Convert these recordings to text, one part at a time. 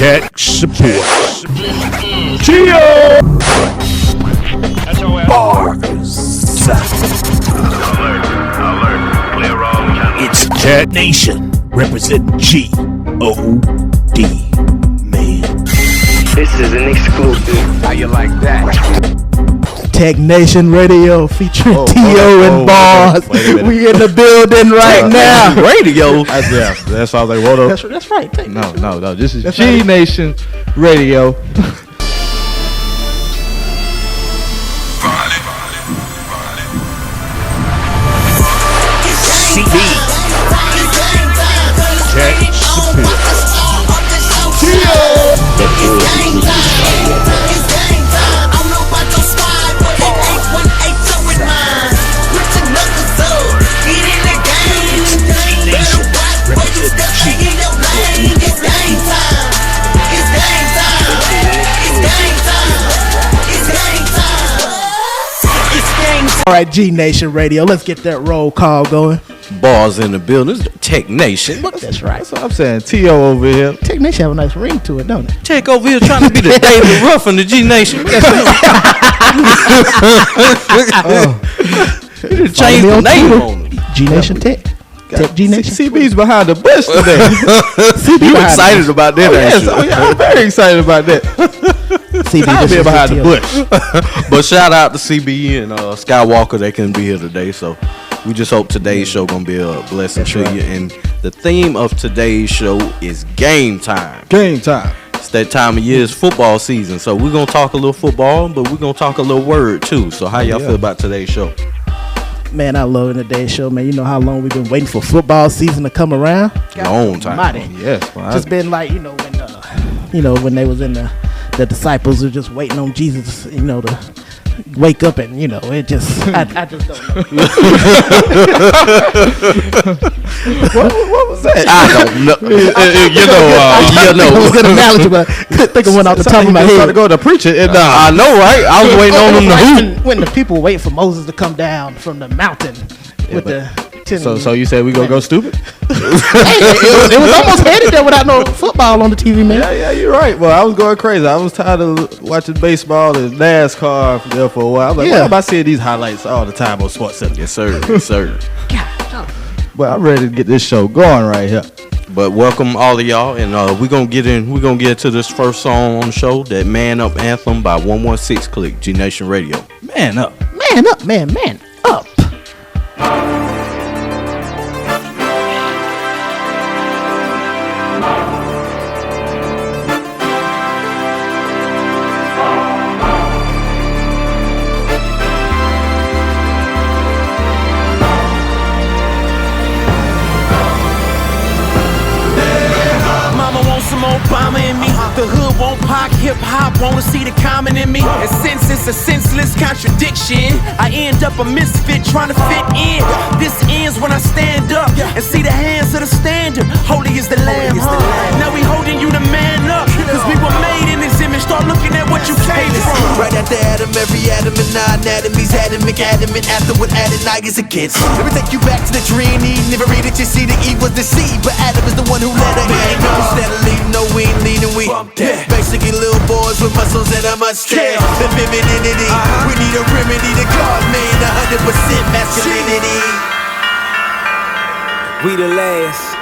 Tech support. Geo! Barz. It's Tech Nation. Represent G-O-D. Man. This is an exclusive. How you like that? Tech Nation Radio featuring T.O. and Barz. We in the building right now. Radio. That's all they wrote up. That's right. No. This is G Nation Radio. CB. Tech support. All right, G Nation Radio. Let's get that roll call going. Barz in the building. This is Tech Nation. That's right. That's what I'm saying. T.O. over here. Tech Nation have a nice ring to it, don't it? Tech over here trying to be the David Ruff in the G Nation. You done changed the name on him. G Nation Tech. Tech G Nation. CB's behind the bush today. You excited about that? Yes, I'm very excited about that. CB Be behind the bush. But shout out to CB and Skywalker. They couldn't be here today, so we just hope today's show gonna be a blessing to you. And the theme of today's show is game time. Game time. It's that time of year. It's football season, so we're gonna talk a little football, but we're gonna talk a little word too. So how y'all feel about today's show? Man, I love today's show, man. You know how long we've been waiting for football season to come around? Long time. Mighty. Yes. Well, Just been like, when they was in the disciples were just waiting on Jesus, to wake up, and it just I just don't know. what was that? I don't know. It was a good analogy, but I couldn't think of one off the top of my head. To go to preach it. I know, right? I was waiting on them to hoop. When the people wait for Moses to come down from the mountain with the 10. So you said we gonna go stupid? It was almost headed there without no football on the TV, man. Yeah, you're right. Well, I was going crazy. I was tired of watching baseball and NASCAR there for a while. I was like, why am I seeing these highlights all the time on Sports Center? Yes, sir. Yes, sir. Well, I'm ready to get this show going right here. But welcome all of y'all, and we're gonna get into this first song on the show, that Man Up anthem by 116 Clique, G Nation Radio. Man up. Man up, man up. Obama in me, the hood won't pop, hip-hop wanna see the common in me. And since it's a senseless contradiction, I end up a misfit trying to fit in. This ends when I stand up and see the hands of the standard. Holy is the Lamb, Now we holding you to man up, cause we were made in His image. Start looking at what you came from. Right after Adam, every atom in our anatomies, adamant, after what added I is against. Let me take you back to the dream. Eve, never read it, you see the Eve was deceived, but Adam is the one who let her in. Instead of leading, no, we ain't leading, we basically little boys with muscles and a mustache. The femininity, we need a remedy to God, man, 100% masculinity. We the last.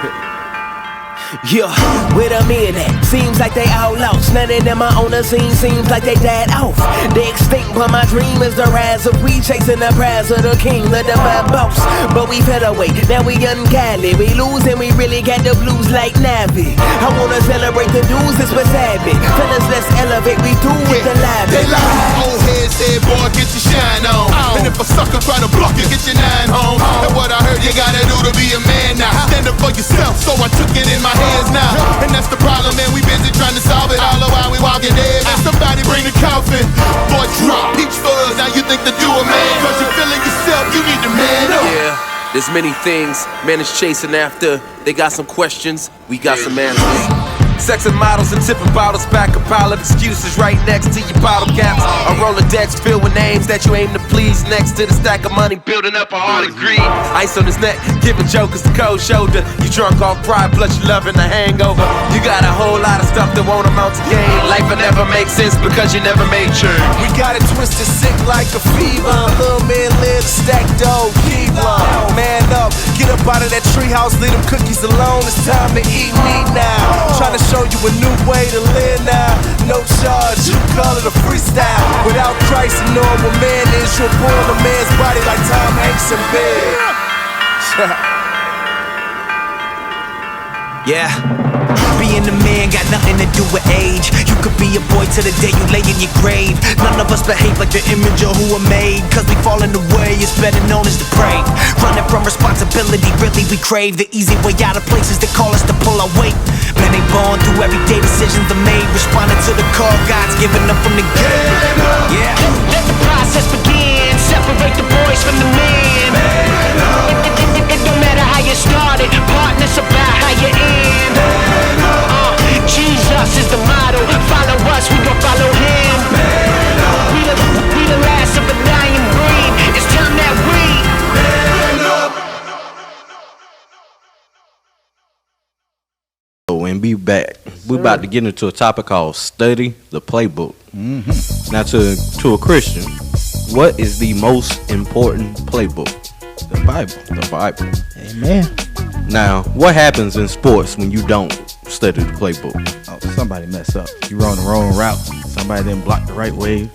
Yeah, where the men at? Seems like they all lost. None of them are on the scene, seems like they died off. They extinct, but my dream is the rise of we chasing the prize of the king, the divine boss. But we fell away, now we ungodly. We lose and we really got the blues like Navi. I wanna celebrate the dudes that's beside me. Fellas, let's elevate, we do with the live. They lie, old head said, boy, get your shine on. And if a sucker try to block you, get your 9 home. And what I heard you gotta do to be a man now. Stand up for yourself, so I took it in my hands now. And that's the problem, man, we busy trying to solve it. All the while we walking dead, and somebody bring the coffin. Boy, drop peach fuzz, now you think that you a man. Cause you feeling yourself, you need to man up. Yeah, there's many things man is chasing after. They got some questions, we got some answers. Sexing models and tipping bottles back, a pile of excuses right next to your bottle caps. A Rolodex filled with names that you aim to please, next to the stack of money building up a heart of greed. Ice on his neck, giving jokers the cold shoulder. You drunk off pride, plus you loving the hangover. You got a whole lot of stuff that won't amount to gain. Life will never make sense because you never made change. We got it twisted, sick like a fever. Little man live, stack dough, keep long. Man up, get up out of that treehouse, leave them cookies alone. It's time to eat meat now. Trying to show you a new way to live now. No charge, you call it a freestyle. Without Christ, you know what man is. You'll pull a man's body like Tom Hanks in bed. Yeah. Being a man got nothing to do with age. You could be a boy till the day you lay in your grave. None of us behave like the image of who we're made. Cause we fall in the way, it's better known as depraved. Running from responsibility, really we crave the easy way out of places that call us to pull our weight. Man, they born through everyday decisions they made, responding to the call God's giving them from the game. Yeah. Let the process begin, separate the boys from the men. It don't matter how you started, partners about how you end. Jesus is the model, follow us, we gon' follow him. We the last of a dying breed, it's time that we And be back. We're about to get into a topic called study the playbook. Now to a Christian, what is the most important playbook? The Bible. The Bible. Amen. Now, what happens in sports when you don't study the playbook? Oh, somebody messed up. You run the wrong route. Somebody didn't block the right way.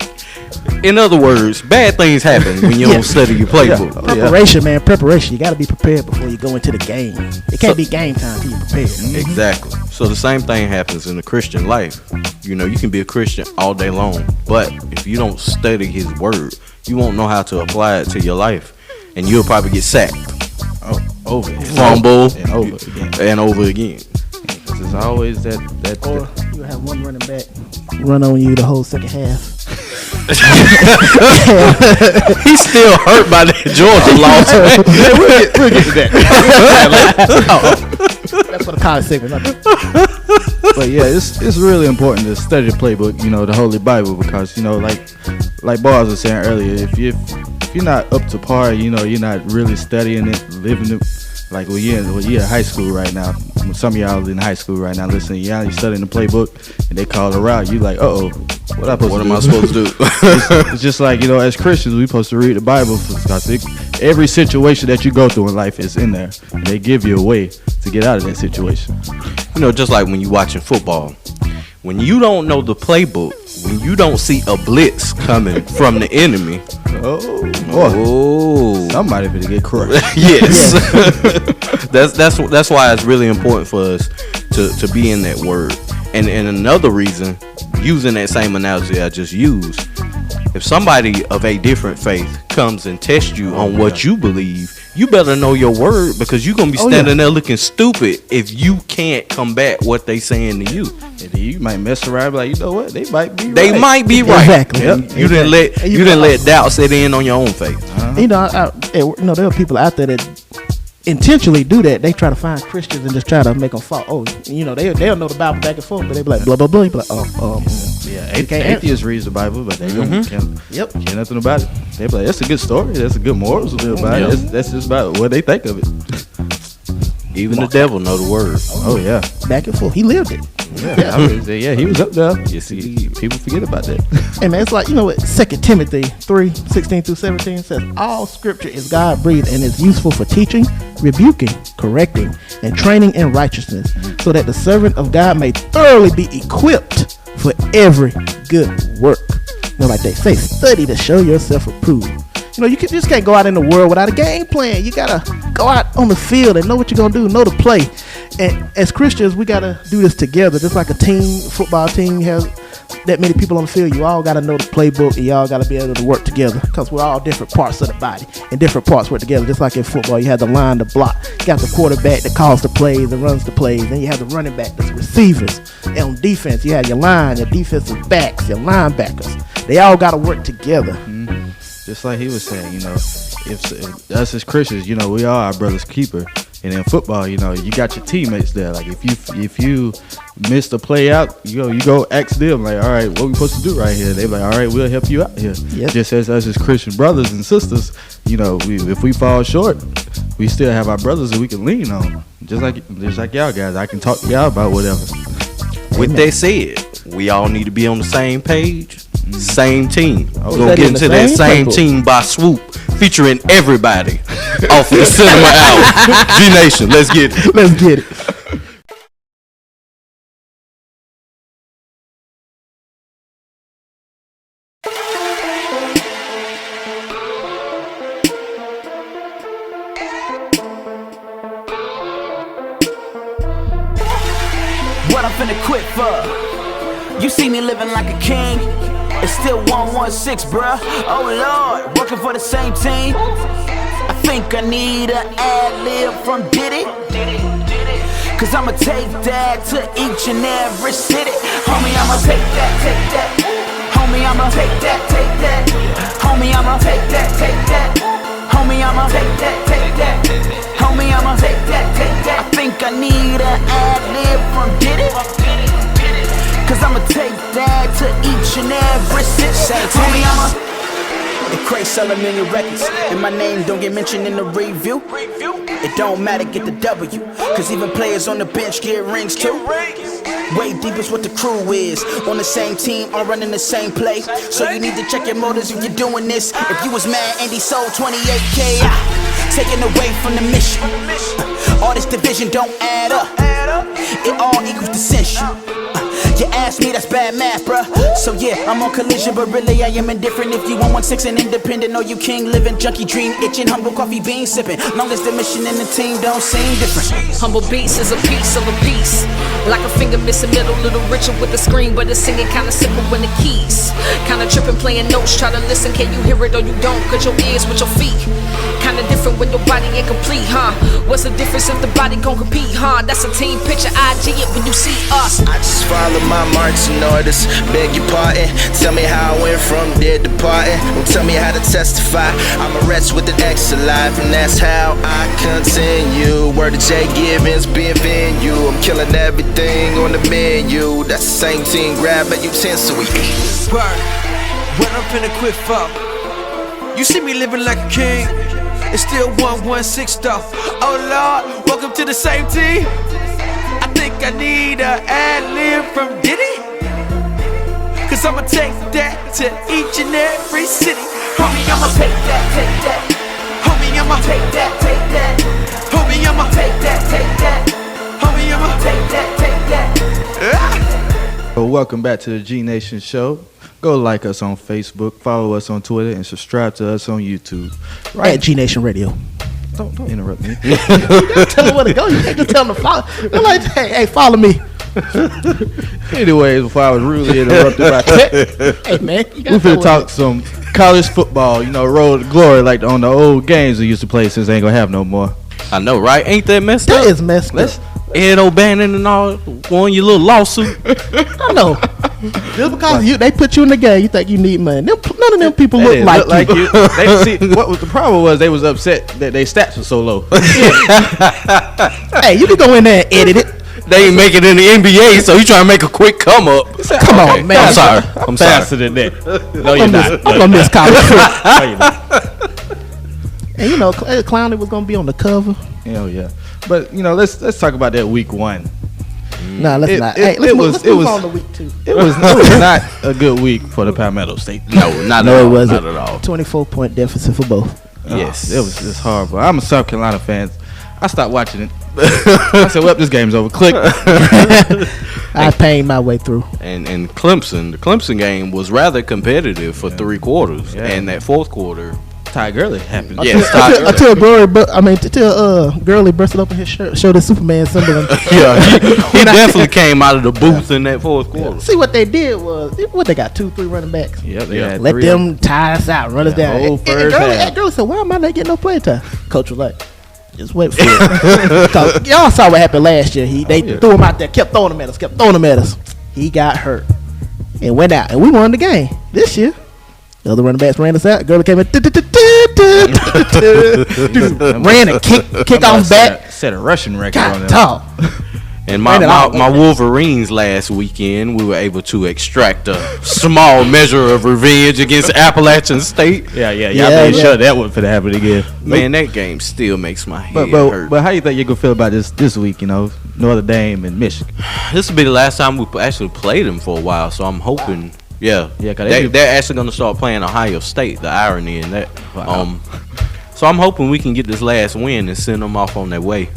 In other words, bad things happen when you don't study your playbook. Yeah. Preparation, man. Preparation. You got to be prepared before you go into the game. It can't be game time till you're prepared. Exactly. So the same thing happens in the Christian life. You know, you can be a Christian all day long, but if you don't study his word, you won't know how to apply it to your life, and you'll probably get sacked. Over Fumble and over again. And over again. Because there's always that Or you have one running back run on you the whole second half. He's still hurt by that Georgia loss. we'll get to that. That's for the college segment. But yeah, it's really important to study the playbook, you know, the Holy Bible, because, you know, like Barz was saying earlier, if you're not up to par, you know, you're not really studying it, living it. Like you're in high school right now. Some of y'all in high school right now listening, you're studying the playbook and they call her out. You like, what am I supposed to do? It's just like, you know, as Christians, we're supposed to read the Bible because every situation that you go through in life is in there. And they give you a way to get out of that situation. You know, just like when you're watching football, when you don't know the playbook, when you don't see a blitz coming from the enemy, somebody better get crushed. Yes. That's why it's really important for us to be in that word. And another reason, using that same analogy I just used, if somebody of a different faith comes and tests you on what you believe, you better know your word, because you're going to be standing there looking stupid if you can't combat what they saying to you. And you might mess around and be like, you know what, they might be right. They might be right. Exactly. Yep. You didn't let doubt set in on your own faith. You know, there are people out there that intentionally do that. They try to find Christians and just try to make them fall. They'll know the Bible back and forth, but they be like, blah, blah, blah. You be like, atheists read the Bible, but they don't care nothing about it. They be like, that's a good story. That's a good morals about it. That's just about what they think of it. Even the devil know the word. Oh yeah, back and forth. He lived it. He was up there. You see, people forget about that. Hey man, it's like, you know what 2 Timothy 3:16-17 says, all scripture is God breathed and is useful for teaching, rebuking, correcting, and training in righteousness, so that the servant of God may thoroughly be equipped for every good work. You know, like they say, study to show yourself approved. You know, you just can't go out in the world without a game plan. You gotta go out on the field and know what you're gonna do, know the play. And as Christians, we gotta do this together. Just like a team, football team has that many people on the field, you all gotta know the playbook, and y'all gotta be able to work together, because we're all different parts of the body, and different parts work together. Just like in football, you have the line, the block, you got the quarterback that calls the plays and runs the plays, then you have the running back, the receivers. And on defense, you have your line, your defensive backs, your linebackers. They all gotta work together. Just like he was saying, you know, if us as Christians, you know, we are our brother's keeper. And in football, you know, you got your teammates there. Like if you miss the play out, you go ask them like, all right, what we supposed to do right here? They be like, all right, we'll help you out here. Yep. Just as us as Christian brothers and sisters, you know, if we fall short, we still have our brothers that we can lean on. Just like y'all guys, I can talk to y'all about whatever. With that said, we all need to be on the same page, same team. We're gonna that get in the into that same same playbook? team by Swoope, featuring everybody off of the Sinema album. G Nation, let's get it. Let's get it. What I'm finna quit for? You see me living like a king. It's still 116, bruh. Oh Lord, working for the same team. I think I need an ad-lib from Diddy. Cause I'ma take that to each and every city. Homie, I'ma take that. Homie, I'ma take that. Homie, I'ma take that. Homie, I'ma take that. Homie, I'ma take that. I think I need an ad-lib from Diddy. Cause I'ma take that to each and every city. Homie, I'ma Lecrae sell a million records, and my name don't get mentioned in the review. It don't matter, get the W. Cause even players on the bench get rings too. Way deep is what the crew is. On the same team, all running the same play. So you need to check your motives if you're doing this. If you was mad and he sold 28K, taken away from the mission. All this division don't add up. It all equals dissension. You ask me, that's bad math, bruh. So yeah, I'm on collision, but really I am indifferent. If you 116 and independent, or you king living, junkie dream itching, humble coffee bean sipping. Long as the mission and the team don't seem different. Humble beats is a piece of a piece. Like a finger missing middle, little richer with the screen, but it's singing kinda simple when the keys. Kinda tripping, playing notes, try to listen. Can you hear it or you don't? Cut your ears with your feet. Kinda different when your body ain't complete, huh? What's the difference if the body gon' compete, huh? That's a team picture, IG it when you see us. I just follow my marching orders, beg your pardon. Tell me how I went from dead to parting. Don't tell me how to testify. I'm a wretch with an extra life, and that's how I continue. Word to Jay Gibbons, being venue. I'm killing everything on the menu. That's the same team, grab a utensil, we eat. Word, what I'm finna quit for? You see me living like a king. It's still 116 though. Oh Lord, welcome to the same team. I think I need an ad-lib from Diddy. Cause I'ma take that to each and every city. Homie, I'ma take that. Homie, I'ma take that. Homie, I'ma take that. Homie, I'ma take that. Well, welcome back to the G Nation Show. Go like us on Facebook, follow us on Twitter, and subscribe to us on YouTube. Right at G Nation Radio. Don't interrupt me. You gotta tell them where to go. You can't just tell them to follow. They're like, hey, follow me. Anyways, before I was rudely interrupted by that, Hey man, you we gotta finna talk some college football. You know, road to glory like on the old games we used to play since they ain't gonna have no more. I know, right? Ain't that messed up? That is messed up. Ed O'Bannon and all won your little lawsuit. I know. Just because they put you in the game, you think you need money. None of them people look like you. They see, what was the problem was they was upset that their stats were so low. Hey, you can go in there and edit it. They ain't make it in the NBA, so he trying to make a quick come up. Come on, man. I'm sorry. I'm Faster sorry. than that. No, I'm you're gonna miss college football. No, you're not. And you know, Clowney was gonna be on the cover. Hell yeah. But you know, let's talk about that week one. Nah, let's not. Hey, let's move on to week 2. It was not a good week for the Palmetto State. No, not No, at it all. wasn't. Not at all. 24-point deficit for both. Yes. It was just horrible. I'm a South Carolina fan. I stopped watching it. I said, well, this game's over. Click. I pained my way through. And Clemson, the Clemson game was rather competitive for 3 quarters, and that 4th quarter. Ty Gurley happened. Yes, Until Gurley busted open his shirt, showed his Superman symbol. Yeah, he definitely came out of the booth in that 4th quarter. See what they did was, what they got 2-3 running backs. Yeah, they had Let them tie us out, run us down. whole first half. Gurley said, "Why am I not getting no play time?" Coach was like, "Just wait for it." 'Cause y'all saw what happened last year. They threw him out there, kept throwing him at us. He got hurt and went out, and we won the game. This year, The other running backs ran us out. Girl came in, ran and kick off back. Set a rushing record on them. Tall. And my Wolverines last weekend, we were able to extract a small measure of revenge against Appalachian State. Yeah. Y'all made sure that wasn't finna happen again. Man, that game still makes my head hurt. But how you think you're gonna feel about this week? You know, Notre Dame and Michigan. This will be the last time we actually played them for a while, so I'm hoping. Yeah, they're actually gonna start playing Ohio State. The irony in that. Wow. So I'm hoping we can get this last win and send them off on their way.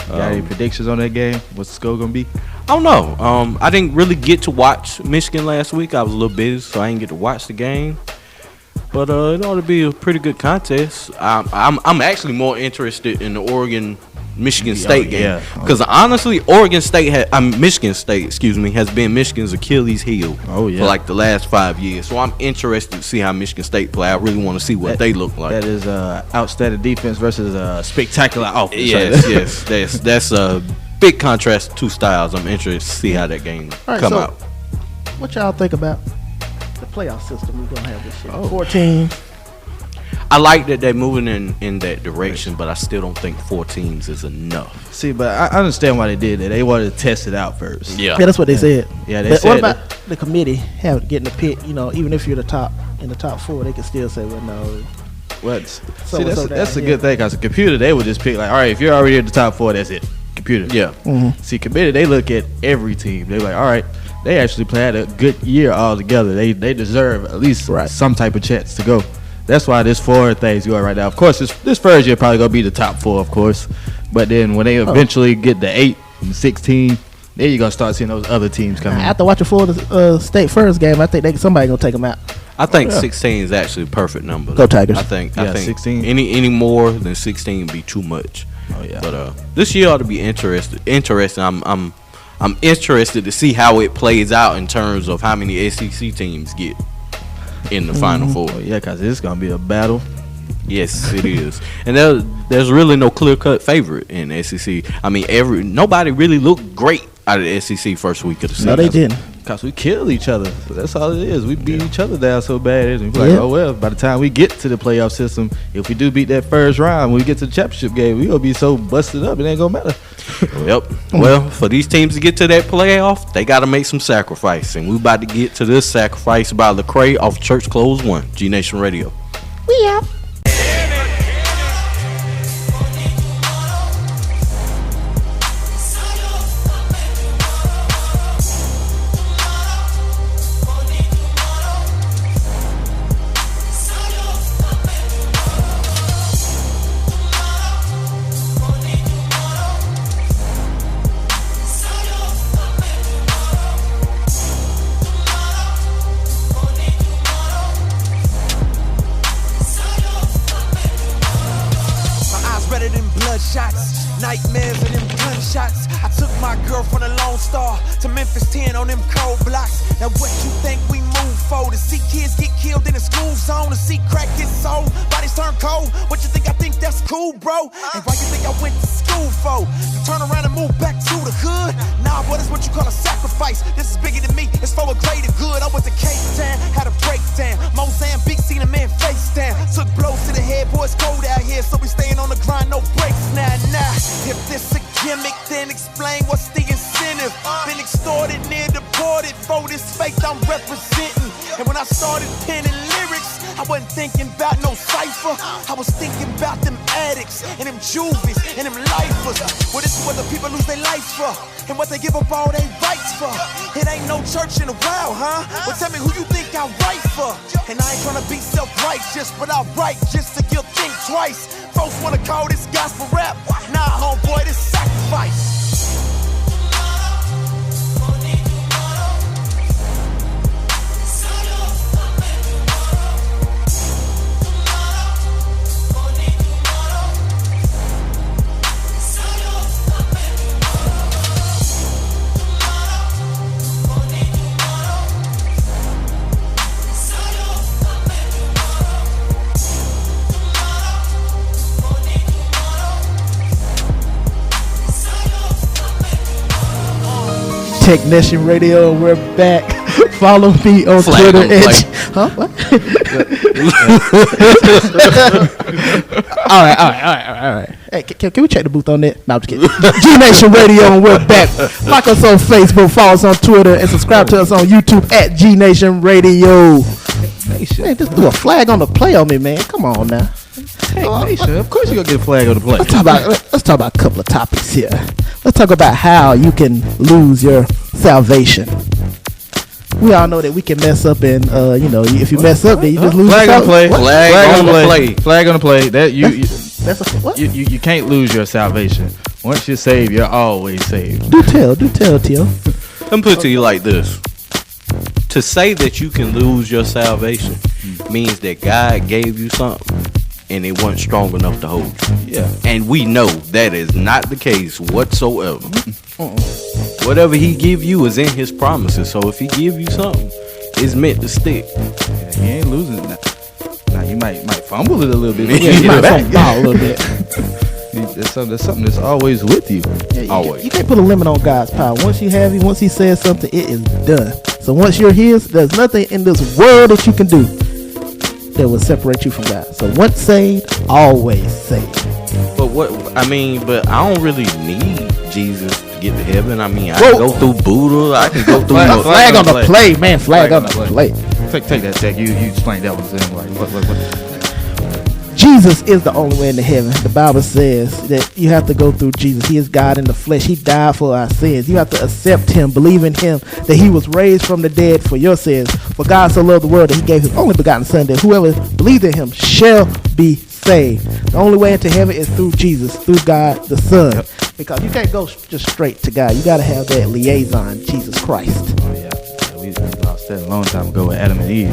Got any predictions on that game? What's the score gonna be? I don't know. I didn't really get to watch Michigan last week. I was a little busy, so I didn't get to watch the game. But it ought to be a pretty good contest. I'm actually more interested in the Michigan State game because honestly, Michigan State, has been Michigan's Achilles heel for like the last 5 years. So I'm interested to see how Michigan State play. I really want to see what they look like. That is outstanding defense versus spectacular offense. Yes, that's a big contrast to two styles. I'm interested to see how that game come out. What y'all think about the playoff system we're gonna have this year? 4 teams. I like that they're moving in that direction, but I still don't think 4 teams is enough. See, but I understand why they did that. They wanted to test it out first. Yeah, that's what they said. Yeah, but what about the committee getting the pick? You know, even if you're in the top 4, they can still say, well, no. What? See, that's a good thing because the computer, they would just pick like, all right, if you're already in the top 4, that's it. Computer. Yeah. Mm-hmm. See, committee, they look at every team. They're like, all right, they actually had a good year all together. They deserve at least some type of chance to go. That's why this 4 thing's going right now. Of course, this first year probably gonna be the top 4, of course. But then when they eventually get to 8 and 16, then you're gonna start seeing those other teams coming. After watching Florida State first game, I think somebody gonna take them out. I think 16 is actually a perfect number. Go Tigers. I think 16. Any more than 16 would be too much. Oh yeah. But this year ought to be interesting. I'm interested to see how it plays out in terms of how many SEC teams get in the Final Four. Oh, yeah, because it's going to be a battle. Yes, it is. And there's really no clear-cut favorite in SEC. I mean, nobody really looked great out of the SEC first week of the season. No, they didn't. Because we killed each other. So that's all it is. We beat each other down so bad. And we're like, oh, well, by the time we get to the playoff system, if we do beat that first round, when we get to the championship game, we're going to be so busted up, it ain't going to matter. Yep. Well, for these teams to get to that playoff, they got to make some sacrifice. And we about to get to this sacrifice by Lecrae off Church Close 1, G Nation Radio. We out. Nightmares and them gunshots. I took my girl from the Lone Star to Memphis 10 on them cold blocks. Now what you think we move for? To see kids get killed in the school zone, to see crack get sold, bodies turn cold. What you think I think that's cool, bro? And why you think I went to school for? To turn around and move back to the hood? Nah, what is what you call a sacrifice? This is bigger than me, it's for a greater good. I went to Cape Town, had a breakdown. Mozambique, seen a man face down. Took blows to the head, boy, it's cold out here, so we staying on the grind, no breaks now. If this a gimmick, then explain what's the incentive. Been extorted, near deported, for this faith I'm representing. And when I started penning lyrics, I wasn't thinking about no cipher. I was thinking about them addicts, and them juvies, and them lifers. Well, this is what the people lose their life for, and what they give up all their rights for. It ain't no church in a while, huh? Well, tell me who you think I write for. And I ain't tryna be self-righteous, but I write just so you'll think twice. Folks wanna call this gospel rap. Nah, homeboy, this sacrifice. Technician Radio, we're back. Follow me on Flag Twitter. on the play. Huh? What? All right. Hey, can we check the booth on that? No, I'm just kidding. G Nation Radio, and we're back. Like us on Facebook, follow us on Twitter, and subscribe to us on YouTube at G Nation Radio. Man, just do a flag on the play on me, man. Come on now. Nation, of course you're gonna get a flag on the play. Let's talk about a couple of topics here. Let's talk about how you can lose your salvation. We all know that we can mess up, and if you mess up, then you just lose. Flag on the play. Flag on the play. Flag on the play. That that's a what? You can't lose your salvation. Once you're saved, you're always saved. Do tell, Tim. Let me put it to you like this. To say that you can lose your salvation means that God gave you something and it wasn't strong enough to hold you. Yeah. And we know that is not the case whatsoever. Whatever he give you is in his promises. So if he give you something, it's meant to stick. Yeah, he ain't losing that. Now you might fumble it a little bit. Yeah, you might fumble a little bit. There's something that's always with you. Yeah, always. You can't put a limit on God's power. Once you have him, once he says something, it is done. So once you're his, there's nothing in this world that you can do that will separate you from God. So once saved, always saved. But I don't really need Jesus to get to heaven. I mean, I can go through Buddha. I can go through flag on the play, man. Flag on the play. Take that, Tech. You explain that one to him. Like what? Jesus is the only way into heaven. The Bible says that you have to go through Jesus. He is God in the flesh. He died for our sins. You have to accept him, believe in him, that he was raised from the dead for your sins. For God so loved the world that he gave his only begotten son, that whoever believes in him shall be saved. The only way into heaven is through Jesus, through God the Son. Yep. Because you can't go just straight to God. You got to have that liaison, Jesus Christ. Oh, yeah. We lost that a long time ago with Adam and Eve.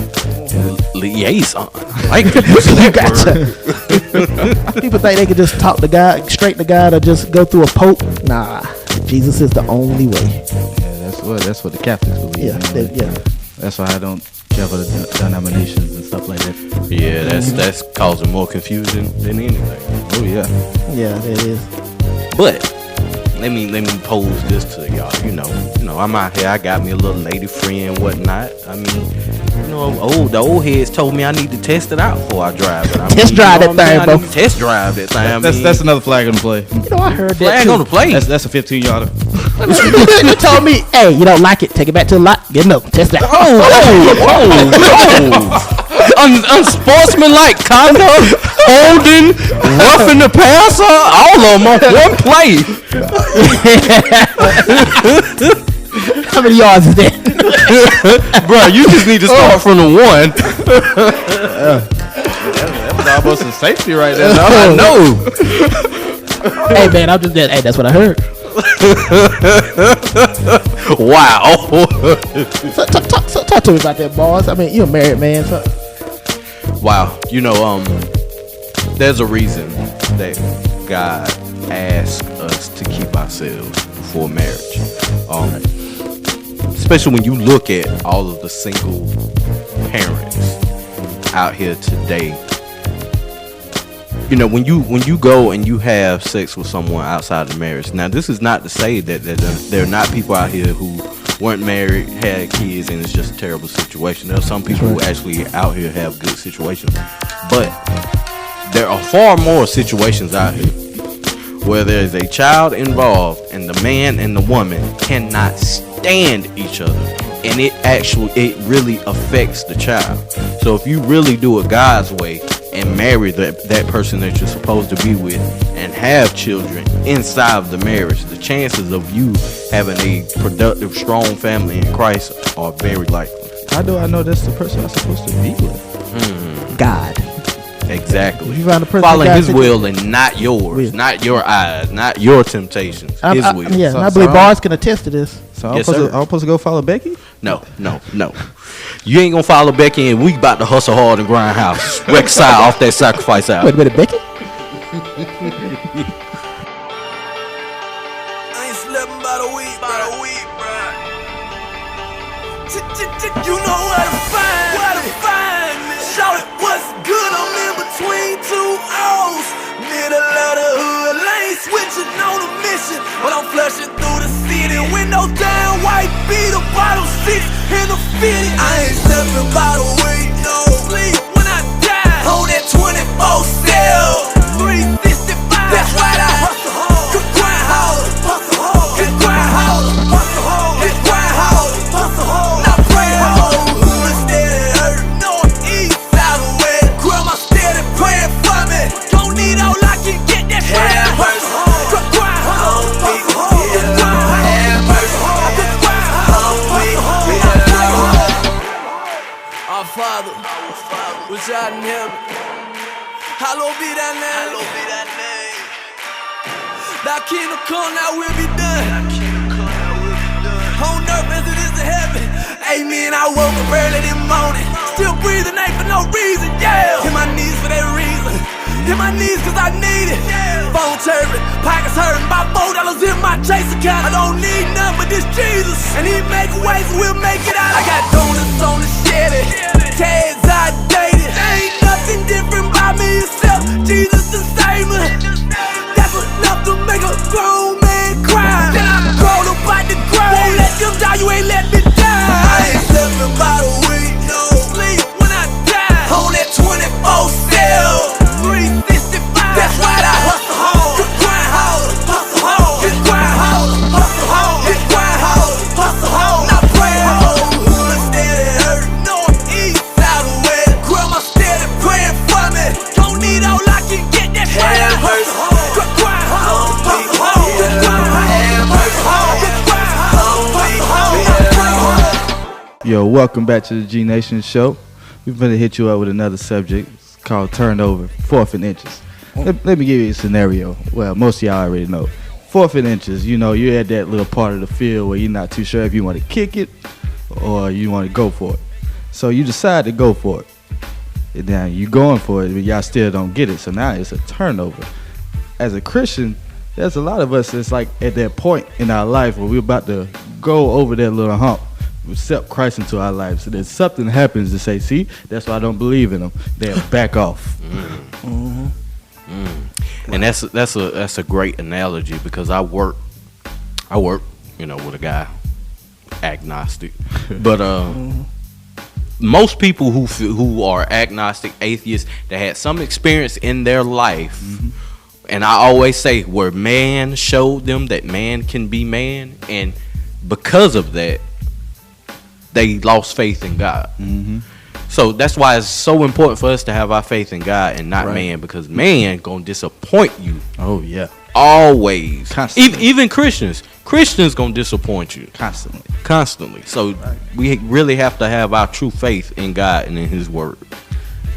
Liaison. You gotcha. People think they can just talk to God, straight to God, or just go through a pope. Nah, Jesus is the only way. Yeah, that's what the Catholics believe. Yeah. That's why I don't care for the denominations and stuff like that. Yeah, that's causing more confusion than anything. Oh yeah. Yeah, it is. But let me pose this to y'all. You know, I'm out here. I got me a little lady friend, whatnot. I mean, the old heads told me I need to test it out before I drive it. Test drive that thing, bro. Test drive that thing. That's another flag on the play. I heard flag that too. on the play. That's a 15-yarder. You told me, hey, you don't like it, take it back to the lot, get another, test that. Unsportsmanlike conduct, holding, roughing the passer, all of them on one play. How many yards is that? Bro, you just need to start from the one. That was almost a safety right there. I know. Hey man, I'm just dead. Hey, that's what I heard. Wow. So talk to me about that, Barz. I mean, you're a married man. So. Wow. There's a reason that God asked us to keep ourselves before marriage. Especially when you look at all of the single parents out here today. When you go and you have sex with someone outside of marriage. Now, this is not to say that there are not people out here who weren't married, had kids, and it's just a terrible situation. There are some people who actually out here have good situations. But there are far more situations out here where there is a child involved and the man and the woman cannot stand each other. And it really affects the child. So if you really do it God's way and marry that person that you're supposed to be with and have children inside of the marriage, the chances of you having a productive, strong family in Christ are very likely. How do I know that's the person I'm supposed to be with? God. Exactly. If you find a person following his will and not yours, not your eyes, not your temptations. His will. Yeah, and I believe Barz can attest to this. So I'm supposed to go follow Becky? No. You ain't gonna follow Becky, and we about to hustle hard and grind house. Reconcile off that sacrifice out. Wait a minute, Becky? I ain't slept about a week, bruh. You know where to find me. Shout it, what's good? I'm in between two O's. Middle of the hood lane, switching on a mission. But I'm flushing through the city. Windows down, white beat, a bottle 6 in the fitty. I ain't stepping by the way, no. which art in heaven, hallowed be thy name. Thy kingdom come, thy will be done. On earth as it is in heaven. Amen. I woke up early this morning, still breathing, ain't for no reason. Yeah. Hit my knees for that reason. Hit my knees cause I need it. Phone chirping, pockets hurting, about $4 in my chase account. I don't need nothing but this Jesus, and he make ways, so we'll make it out. I got donuts on the Chevy, tags outdated. Ain't nothing different by me except Jesus the same. That's enough to make a grown man cry. Then I crawl up out the grave. Won't let them die, you ain't let me die. I ain't sleeping by the week, no sleep when I die. On that 24/7. 365. That's right, I hustle hard. Just grind hard, hustle hard. Just grind hard, hustle hard. Just grind hard, hustle hard. Not praying hard. Hood steady hurt. North, east, south, and west. Grandma steady praying for me. Don't need all I can get. That prayer hurts hard. Just grind hard, hustle hard. Just grind hard, hustle hard. Just grind hard, hustle hard. Not praying hard. Yo, welcome back to the G Nation Show. We're gonna hit you up with another subject called turnover, 4th and inches. Let me give you a scenario. Well, most of y'all already know. 4th and inches, you know, you're at that little part of the field where you're not too sure if you want to kick it or you want to go for it. So you decide to go for it. And now you're going for it, but y'all still don't get it. So now it's a turnover. As a Christian, there's a lot of us that's like at that point in our life where we're about to go over that little hump. Accept Christ into our lives. So that something happens to say, see, that's why I don't believe in them. They'll back off. And that's a great analogy because I work, you know, with a guy agnostic, but most people who are agnostic atheists that had some experience in their life, and I always say where man showed them that man can be man, and because of that, they lost faith in God. So that's why it's so important for us to have our faith in God and not man, because man gonna disappoint you. Oh yeah, always. Constantly. Even Christians gonna disappoint you constantly. So we really have to have our true faith in God and in His Word.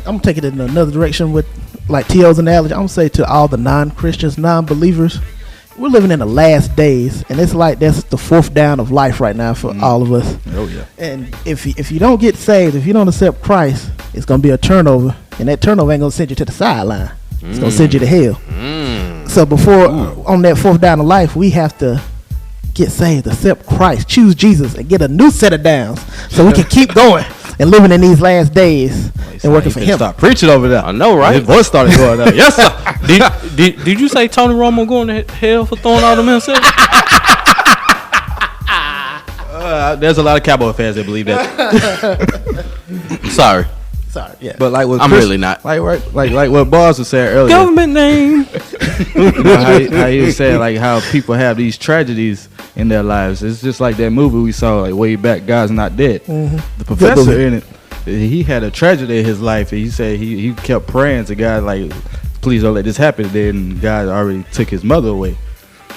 I'm gonna take it in another direction with like T.O.'s analogy. I'm gonna say to all the non-Christians, non-believers, we're living in the last days, and it's like that's the 4th down of life right now for all of us. Oh yeah. And if you don't get saved, if you don't accept Christ, it's gonna be a turnover, and that turnover ain't gonna send you to the sideline. It's gonna send you to hell. So before on that 4th down of life, we have to get saved, accept Christ, choose Jesus, and get a new set of downs, so we can keep going and living in these last days and working for Him. Start preaching over there. I know, right? His voice started going up. Yes, sir. Did you say Tony Romo going to hell for throwing all them himself? There's a lot of Cowboy fans that believe that. Sorry, yeah. But like what I'm really not. Like what Barz was saying earlier. Government name. You know, how he was saying like how people have these tragedies in their lives. It's just like that movie we saw like way back, God's Not Dead. The professor in it, he had a tragedy in his life, and he said he kept praying to God like, please don't let this happen. And then God already took his mother away.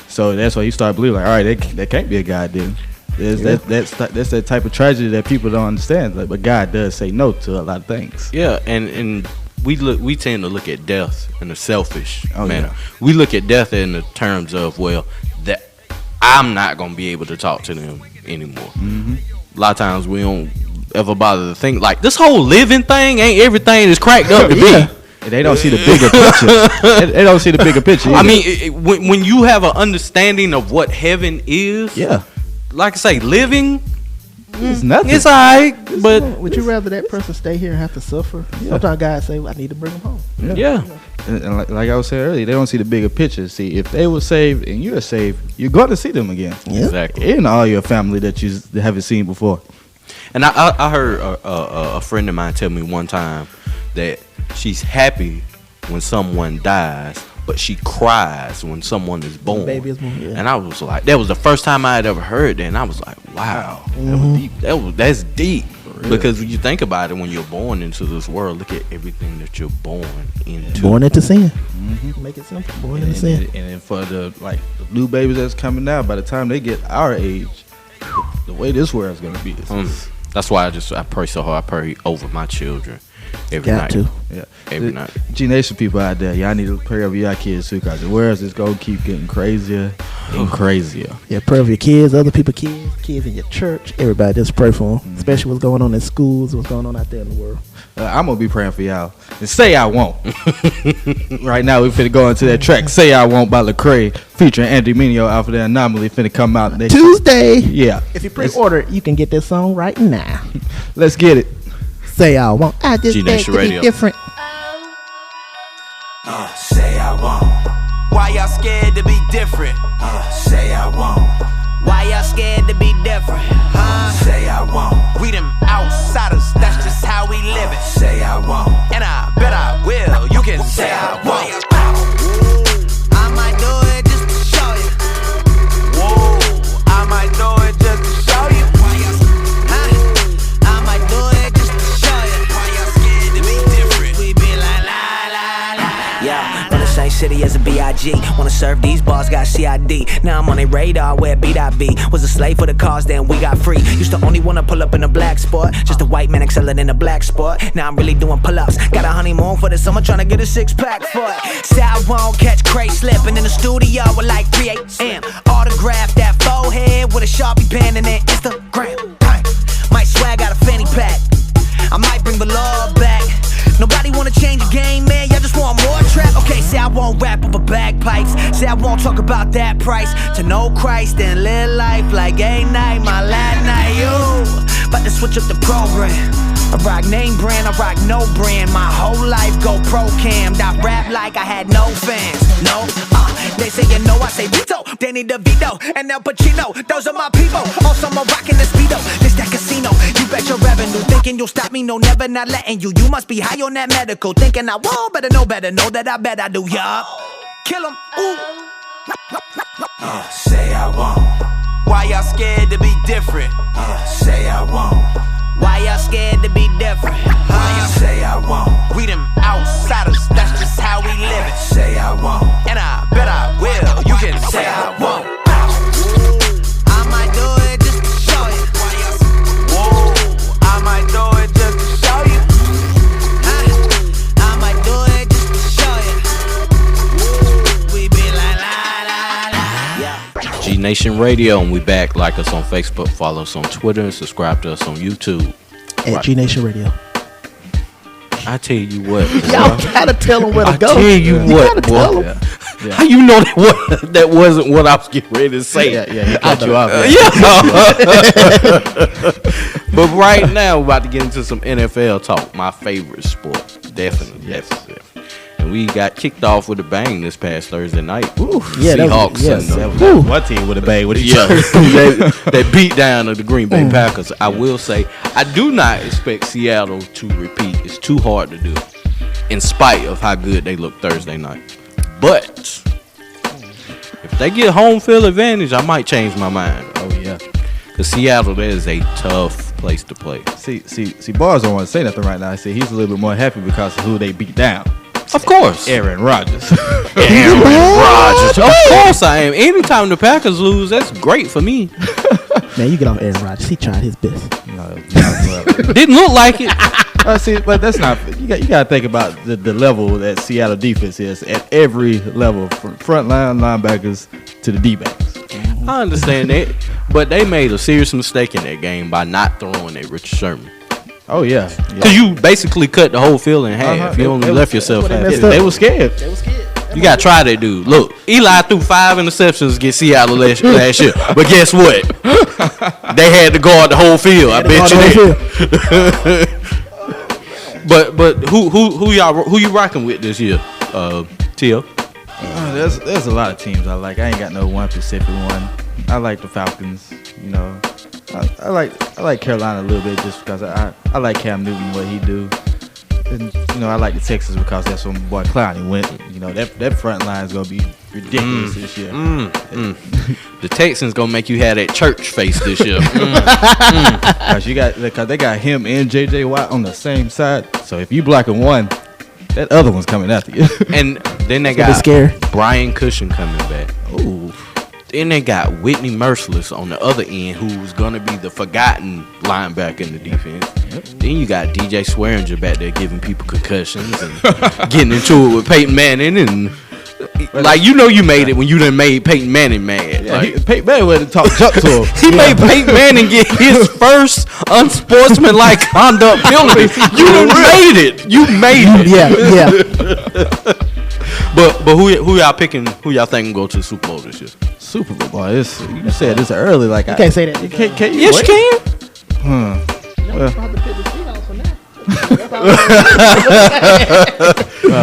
So that's why he started believing like, all right, that can't be a God then. That's that type of tragedy that people don't understand. Like, but God does say no to a lot of things. Yeah, and we tend to look at death in a selfish manner. Yeah. We look at death in the terms of, well, that I'm not gonna be able to talk to them anymore. A lot of times we don't ever bother to think like this whole living thing ain't everything is cracked up to be. And they don't see the bigger picture. They don't see the bigger picture. I mean, when you have an understanding of what heaven is, like I say, living, it's nothing. It's alright, but would you rather that person stay here and have to suffer? Sometimes God say, well, I need to bring them home. And like I was saying earlier, they don't see the bigger picture. See, if they were saved and you're saved, you're going to see them again. Exactly. In all your family that you haven't seen before. And I heard a friend of mine tell me one time that she's happy when someone dies, but she cries when someone is born. Baby is born, And I was like, that was the first time I had ever heard that, and I was like, wow, that was deep. That's deep. Because when you think about it, when you're born into this world, look at everything that you're born into. Born into sin. Make it simple. Born into sin. And then for the new babies that's coming out, by the time they get our age, the way this world's gonna be. That's why I pray so hard. I pray over my children every Got night. to. Yeah. Every night. G Nation people out there, y'all need to pray over y'all kids too, because where else it's gonna keep getting crazier and crazier. Yeah, pray for your kids, other people's kids in your church. Everybody, just pray for them. Especially what's going on in schools, what's going on out there in the world. I'm gonna be praying for y'all. And Say I Won't. Right now we finna go into that track Say I Won't by Lecrae featuring Mineo off of the Anamoly finna come out next Tuesday. Yeah. If you pre-order it, you can get this song right now. Let's get it. Say I won't. I just beg G-Nation to Radio. be different. Say I won't. Why y'all scared to be different? Say I won't. Why y'all scared to be different? Say I won't. We them outsiders, that's just how we live it. Say I won't. And I bet I will. You can say I won't. I might do it just to show you. Whoa, I might do it just to show you. I might do it just to show you. Why y'all scared to be different? We be like la la la. Yeah, from the same city as a B.I.G. Wanna serve these bars, got CID. Now I'm on a radar where B.I.B. Was a slave for the cause, then we got free. Used to only wanna pull up in a black sport. Just a white man excelling in a black sport. Now I'm really doing pull-ups. Got a honeymoon for the summer, tryna get a six-pack for it. Say I won't catch Cray slipping in the studio at like 3 a.m. Autograph that forehead with a Sharpie pen and then Instagram. Might swag out a fanny pack. I might bring the love back. Nobody wanna change the game, man. Y'all just want more trap. Okay, say I won't rap over bagpipes. Say I won't talk about that price. To know Christ and live life like a night, my last night. Yo, about to switch up the program. I rock name brand, I rock no brand. My whole life go pro cammed. I rap like I had no fans. No, they say you know I say veto. They need a veto and El Pacino. Those are my people. Also, I'm rocking the speedo. This that casino. You bet your revenue. Thinking you'll stop me? No, never, not letting you. You must be high on that medical. Thinking I won't. Better know that I bet I do. Yup. Kill 'em. Ooh. Say I won't. Why y'all scared to be different? Say I won't. Why y'all scared to be different? Say I won't. We them outsiders, that's just how we live it. Say I won't. And I bet I will. You can say I won't. I might do it just to show you. Whoa, I might do it just to show you. I might do it just to show you. We be like la la la. Yeah. G Nation Radio, and we back. Like us on Facebook, follow us on Twitter, and subscribe to us on YouTube. At G Nation Radio. I tell you what, boy. Y'all gotta tell them where to go. I tell you what, boy. Yeah. How you know that wasn't what I was getting ready to say? Yeah, he cut you off. But right now, we're about to get into some NFL talk. My favorite sport, definitely. Yes. And we got kicked off with a bang this past Thursday night. Ooh, yeah, Seahawks that was, and One team with a bang with each yeah, other. they beat down the Green Bay Packers. I will say, I do not expect Seattle to repeat. It's too hard to do, in spite of how good they look Thursday night. But if they get home field advantage, I might change my mind. Oh yeah. Because Seattle, that is a tough place to play. See, Barz don't want to say nothing right now. I say he's a little bit more happy because of who they beat down. Of course. Aaron Rodgers. Aaron Rodgers. Of course I am. Anytime the Packers lose, that's great for me. man, you get off Aaron Rodgers. He tried his best. No, Didn't look like it. see, but that's not. You got to think about the level that Seattle defense is at every level, from front line linebackers to the D-backs. I understand that. But they made a serious mistake in that game by not throwing at Richard Sherman. Oh yeah. Because you basically cut the whole field in half. You only left yourself half. They were scared. You gotta try that dude. Look, Eli threw 5 interceptions against Seattle last year. But guess what? They had to guard the whole field. I bet you that. But who you rocking with this year, Tio? There's a lot of teams I like. I ain't got no one specific one. I like the Falcons. You know, I like Carolina a little bit just because I like Cam Newton, what he do. And, you know, I like the Texans because that's where my boy Clowney went. You know, that front line is going to be ridiculous this year. The Texans going to make you have that church face this year. Because they got him and J.J. Watt on the same side. So if you blocking one, that other one's coming after you. And then they got Brian Cushion coming back. Ooh. Then they got Whitney Merciless on the other end, who's gonna be the forgotten linebacker in the defense. Then you got DJ Swearinger back there giving people concussions and getting into it with Peyton Manning, and like you made it when you done made Peyton Manning mad. Yeah, Peyton Manning went to talk jump to him. He made Peyton Manning get his first unsportsmanlike conduct penalty. You done made it. You made it. Yeah. But who y'all picking? Who y'all think will go to the Super Bowl this year? Super Bowl. You said this early, like You can't say that. Can you Yes, wait? you can.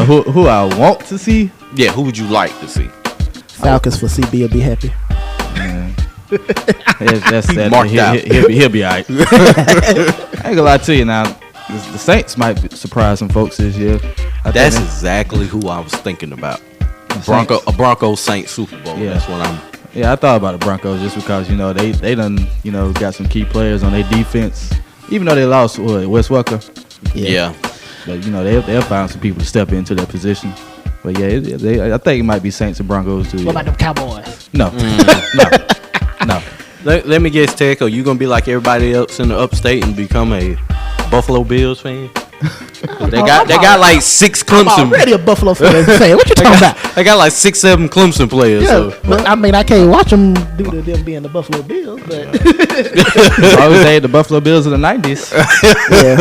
Who I want to see? Yeah, who would you like to see? Falcons for CB will be happy. That's that. Marked out. He'll be alright. I ain't gonna lie to you now. The Saints might surprise some folks this year. That's exactly who I was thinking about. A Broncos Saints Super Bowl. Yeah. That's what I'm. Yeah, I thought about the Broncos just because they done got some key players on their defense. Even though they lost Wes Welker. Yeah. But they'll find some people to step into their position. But yeah, I think it might be Saints and Broncos too. What about them Cowboys? No. No. Let me guess, Tech. Are you gonna be like everybody else in the upstate and become a Buffalo Bills fan? They got like 6 Clemson. I'm already a Buffalo fan. Say, what you talking about? They got like 6-7 Clemson players. Yeah, So. but I mean, I can't watch them due to them being the Buffalo Bills. But I always say the Buffalo Bills in the 90s. yeah,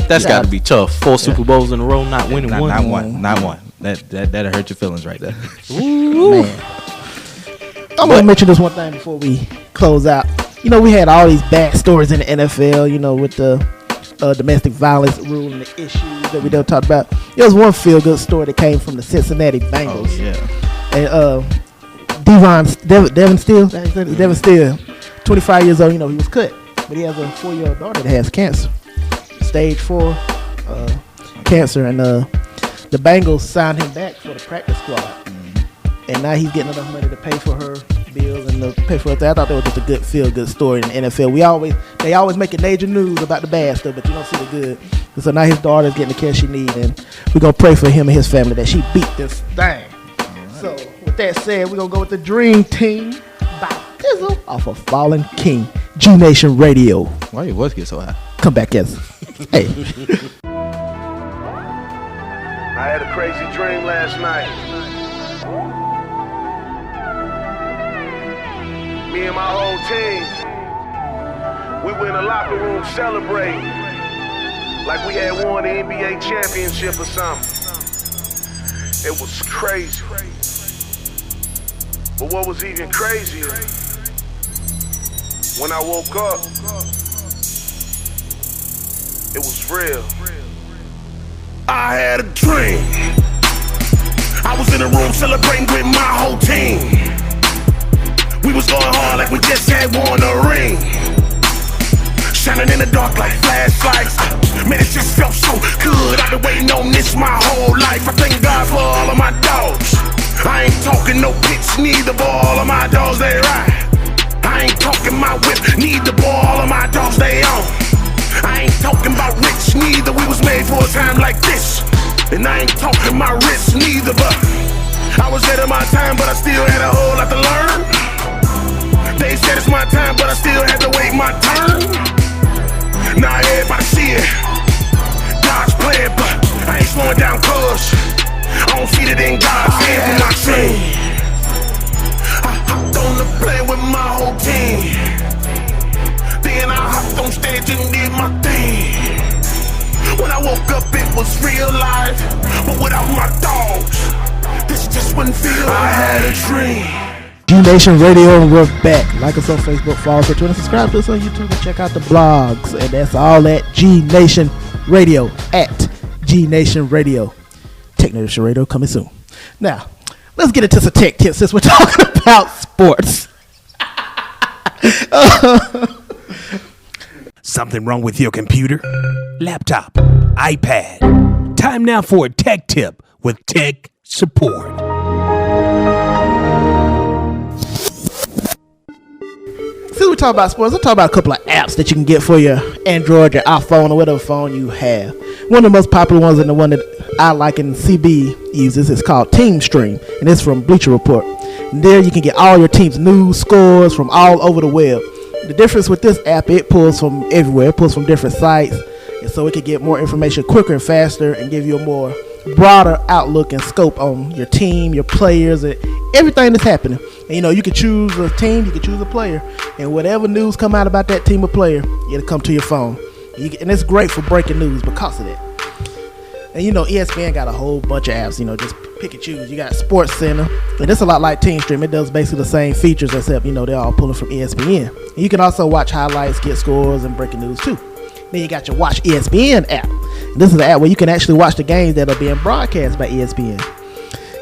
That's got to be tough. 4 Super Bowls in a row, not winning one. Not one. That'll hurt your feelings right there. man. I'm gonna mention this one thing before we close out. We had all these bad stories in the NFL. With the domestic violence rule and the issues that we don't talk about. There was one feel-good story that came from the Cincinnati Bengals. Oh, yeah. And Devin Steele, 25 years old. He was cut, but he has a 4-year-old daughter that has cancer, stage 4 cancer, and the Bengals signed him back for the practice squad. And now he's getting enough money to pay for her bills and to pay for her. I thought that was just a good feel-good story in the NFL. They always make major news about the bad stuff, but you don't see the good. And so now his daughter's getting the care she needs, and we're gonna pray for him and his family that she beat this thing. Right. So with that said, we're gonna go with the Dream Team by Thi'SL off of Fallen King, G Nation Radio. Why your voice get so high? Come back, yes. Hey. I had a crazy dream last night. Me and my whole team, we were in the locker room celebrating like we had won the NBA championship or something. It was crazy. But what was even crazier, when I woke up, it was real. I had a dream. I was in a room celebrating with my whole team. We was going hard like we just had won a ring. Shining in the dark like flashlights. Man, it just felt so good. I've been waiting on this my whole life. I thank God for all of my dogs. I ain't talking no bitch, neither, but all of my dogs, they ride. I ain't talking my whip, neither, but all of my dogs, they on. I ain't talking about rich, neither. We was made for a time like this. And I ain't talking my wrist, neither, but I was ahead of my time, but I still had a whole lot to learn. They said it's my time, but I still had to wait my turn. Now everybody see it. God's plan, but I ain't slowing down cause I don't see that in God's hand for my team. I hopped on the plane with my whole team. Then I hopped on stage and did my thing. When I woke up, it was real life, but without my dogs, this just wouldn't feel. I had a dream. G Nation Radio, and we're back. Like us on Facebook, follow us on Twitter, subscribe to us on YouTube, and check out the blogs. And that's all at G Nation Radio, at G Nation Radio. Tech Nation Radio coming soon. Now, let's get into some tech tips since we're talking about sports. Something wrong with your computer, laptop, iPad? Time now for a tech tip with tech support. Since we talk about sports, let's talk about a couple of apps that you can get for your Android, your iPhone, or whatever phone you have. One of the most popular ones, and the one that I like and CB uses, is called Team Stream, and it's from Bleacher Report. And there you can get all your team's news, scores from all over the web. The difference with this app, it pulls from everywhere. It pulls from different sites. And so it can get more information quicker and faster and give you a more broader outlook and scope on your team, your players, and everything that's happening. And you can choose a team, you can choose a player, and whatever news come out about that team or player, it'll come to your phone. And it's great for breaking news because of that. And ESPN got a whole bunch of apps, just pick and choose. You got Sports Center, and it's a lot like Team Stream. It does basically the same features, except they're all pulling from ESPN. And you can also watch highlights, get scores, and breaking news too. Then you got your Watch ESPN app. This is the app where you can actually watch the games that are being broadcast by ESPN.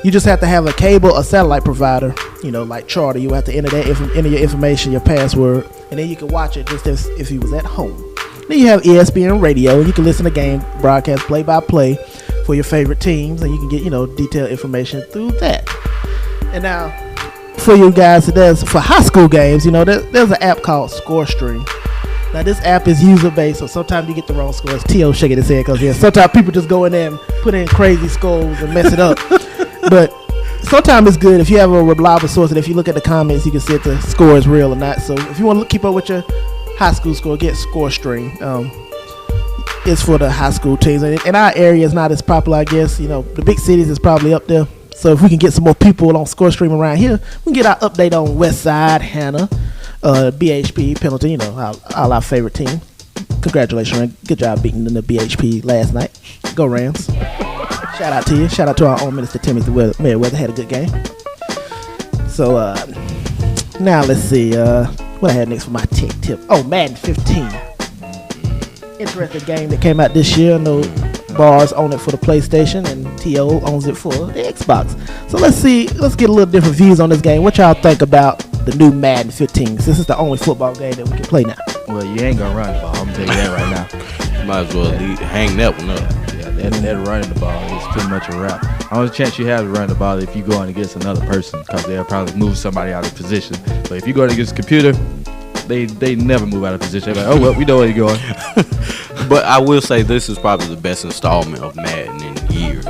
You just have to have a cable or satellite provider, like Charter. You have to enter your information, your password, and then you can watch it just as if you was at home. Then you have ESPN Radio, and you can listen to game broadcast play-by-play for your favorite teams, and you can get detailed information through that. And now, for you guys, for high school games, there's an app called ScoreStream. Now this app is user based, so sometimes you get the wrong scores. T.O. shaking his head because sometimes people just go in there and put in crazy scores and mess it up. But sometimes it's good if you have a reliable source, and if you look at the comments, you can see if the score is real or not. So if you want to keep up with your high school score, get ScoreStream. It's for the high school teams, and in our area, it's not as popular, I guess. The big cities is probably up there. So if we can get some more people on ScoreStream around here, we can get our update on West Side, Hannah, BHP, Pendleton, all our favorite team. Congratulations, Rand. Good job beating the BHP last night. Go Rams. Shout out to you. Shout out to our own Minister Timothy Merriweather. Had a good game. So now let's see what I had next for my tech tip. Oh, Madden 15. Interesting game that came out this year. I know Barz own it for the PlayStation and T.O. owns it for the Xbox. So let's get a little different views on this game. What y'all think about the new Madden 15? This is the only football game that we can play now. Well, you ain't gonna run the ball. I'm telling you that right now. You might as well hang that one up. Yeah, that running the ball is pretty much a wrap. The only chance you have to run the ball if you go in against another person, because they'll probably move somebody out of position. But if you go against a computer, they never move out of position. They're like, oh well, we know where you're going. But I will say this is probably the best installment of Madden in years.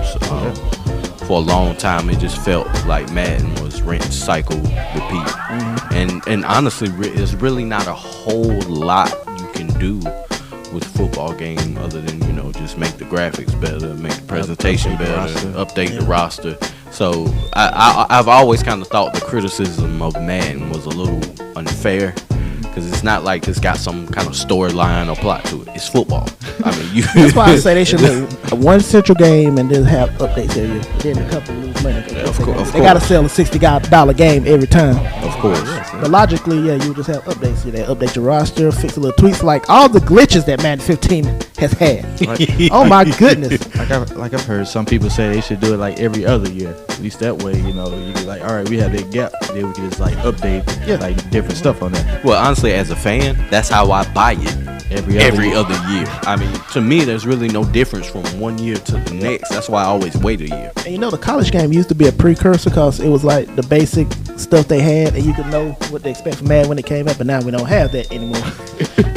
For a long time, it just felt like Madden was rinse, cycle, repeat. And honestly, it's really not a whole lot you can do with a football game other than just make the graphics better, make the presentation better, update the roster. So I've always kind of thought the criticism of Madden was a little unfair, because it's not like it's got some kind of storyline or plot to it. It's football. I mean, that's why I say they should make one central game and then have updates every year. Then a couple lose money. Of course. They got to sell a $60 game every time. Of course. But logically, you just have updates. They update your roster, fix a little tweaks, like all the glitches that Madden 15 has had. Oh my goodness. Like I've heard some people say they should do it like every other year. At least that way, you get like, all right, we have that gap. Then we can just like update like different stuff on that. Well, honestly, as a fan, that's how I buy it. Every other year. I mean, to me, there's really no difference from one year to the next. That's why I always wait a year. And the college game used to be a precursor, because it was like the basic stuff they had, and you could know what to expect from Madden when it came up. But now we don't have that anymore.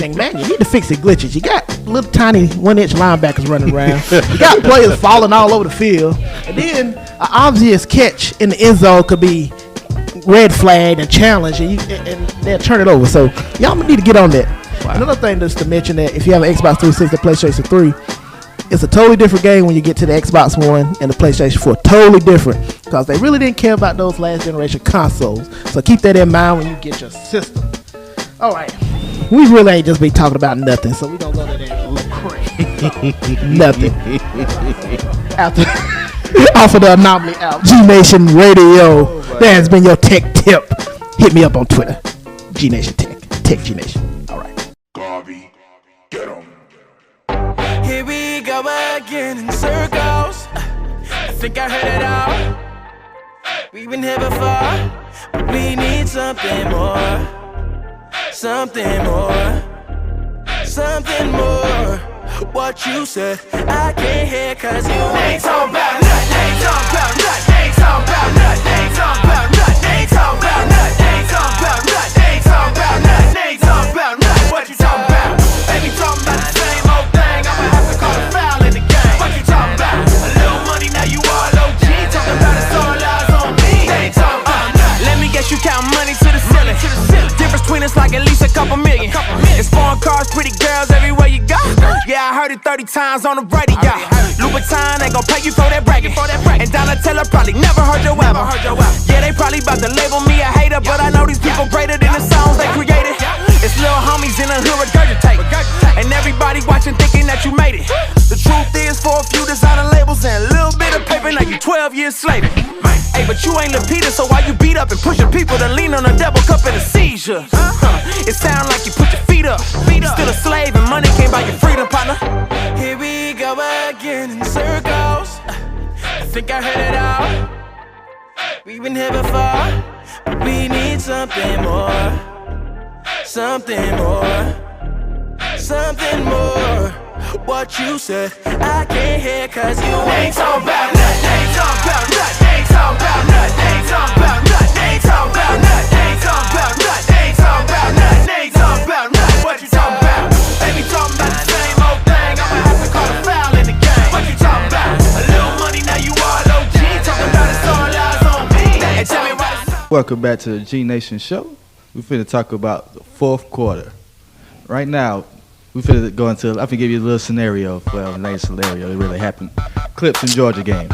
And man, you need to fix the glitches. You got little tiny 1-inch linebackers running around. You got players falling all over the field, and then an obvious catch in the end zone could be red flagged and challenged, and they'll turn it over. So y'all need to get on that. Wow. Another thing just to mention, that if you have an Xbox 360, PlayStation 3, it's a totally different game when you get to the Xbox One and the PlayStation 4. Totally different, because they really didn't care about those last generation consoles. So keep that in mind when you get your system. All right, we really ain't just be talking about nothing, so we gonna go to that Lecrae. Nothing. Off of the Anamoly out. G Nation Radio. That has been your tech tip. Hit me up on Twitter. G Nation Tech. Tech G Nation. Garvey, get 'em. Here we go again in circles. I think I heard it all. We've been here before, but we need something more. Something more. Something more. What you said, I can't hear, 'cause you ain't talking about nothing. Ain't talking about nothing. Ain't talking about nothing. Ain't talking about nothing. Ain't talking about nothing. Ain't talking about nothing. Ain't talking about nothing. Ain't talking about nothing. What you talking about? Baby talking about the same old thing. I'ma have to call a foul in the game. What you talking about? A little money, now you all OG. Talking about it's all eyes on me. Ain't talking about nothing. Let heard it 30 times on the radio. Louboutin ain't gon' pay you for that bragging. And Donatella probably never heard your album. Yeah, they probably about to label me a hater, but I know these people greater than the songs they created. It's little homies in the hood regurgitate, and everybody watching thinking that you made it. The truth is, for a few designer labels and a little bit of paper, now you 12 years slaving. Hey, but you ain't Lil Peter, so why you beat up and pushing people to lean on a double cup in a seizure? It sound like you put your feet up. Still a slave and money can't buy your freedom, partner. Here we go again in circles. I think I heard it all. We've been here before, but we need something more. Something more. Something more. What you said, I can't hear, cause you ain't talking about nothing. Ain't talking about nothing. Ain't talking about nothing. Ain't talking about nothing. Ain't talking about nothing. Ain't talking about nothing. Ain't talking about nothing. Ain't talking about nothing. What you talking about? They be talking about the same old thing. I'ma have to call a foul in the game. What you talking about? A little money, now you all OG. Talking about it's all eyes on me. And tell me why. Welcome back to the G Nation Show. We finna talk about the fourth quarter. Right now, we finna go into, I'm finna give you a little scenario. Well, a nice scenario, it really happened. Clips in Georgia game.